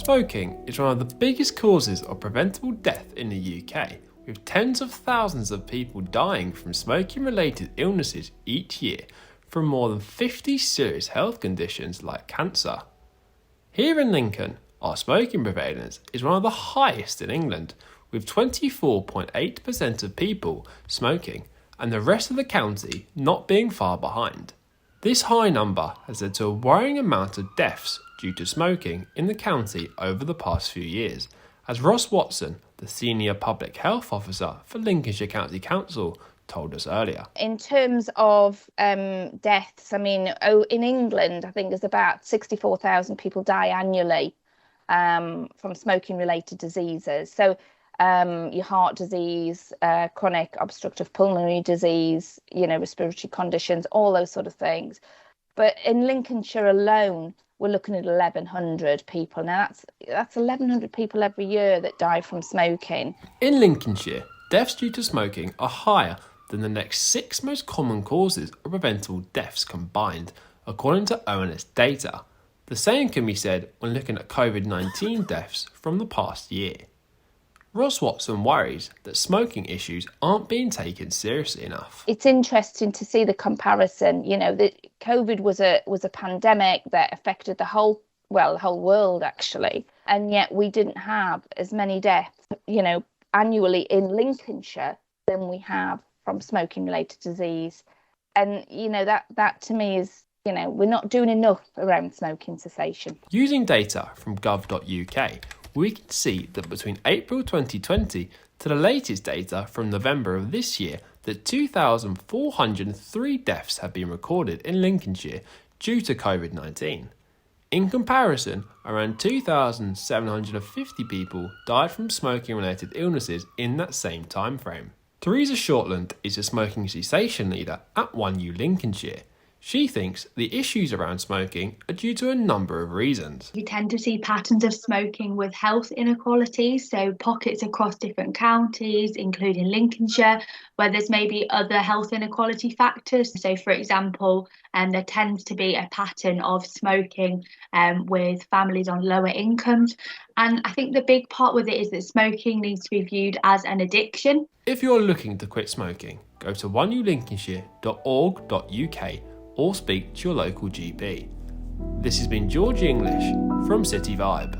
Smoking is one of the biggest causes of preventable death in the UK, with tens of thousands of people dying from smoking-related illnesses each year from more than 50 serious health conditions like cancer. Here in Lincoln, our smoking prevalence is one of the highest in England, with 24.8% of people smoking and the rest of the county not being far behind. This high number has led to a worrying amount of deaths due to smoking in the county over the past few years, as Ross Watson, the Senior Public Health Officer for Lincolnshire County Council, told us earlier. In terms of deaths, in England, I think there's about 64,000 people die annually from smoking-related diseases. So your heart disease, chronic obstructive pulmonary disease, respiratory conditions, all those sort of things. But in Lincolnshire alone, we're looking at 1,100 people. Now, that's 1,100 people every year that die from smoking. In Lincolnshire, deaths due to smoking are higher than the next 6 most common causes of preventable deaths combined, according to ONS data. The same can be said when looking at COVID-19 deaths from the past year. Ross Watson worries that smoking issues aren't being taken seriously enough. It's interesting to see the comparison. That COVID was a pandemic that affected the whole world actually, and yet we didn't have as many deaths, annually in Lincolnshire than we have from smoking-related disease. And that to me is, we're not doing enough around smoking cessation. Using data from gov.uk, we can see that between April 2020 to the latest data from November of this year, that 2,403 deaths have been recorded in Lincolnshire due to COVID-19. In comparison, around 2,750 people died from smoking-related illnesses in that same time frame. Teresa Shortland is a smoking cessation leader at 1U Lincolnshire. She thinks the issues around smoking are due to a number of reasons. You tend to see patterns of smoking with health inequalities, so pockets across different counties, including Lincolnshire, where there's maybe other health inequality factors. So, for example, there tends to be a pattern of smoking with families on lower incomes. And I think the big part with it is that smoking needs to be viewed as an addiction. If you're looking to quit smoking, go to oneulincolnshire.org.uk or speak to your local GP. This has been George English from City Vibe.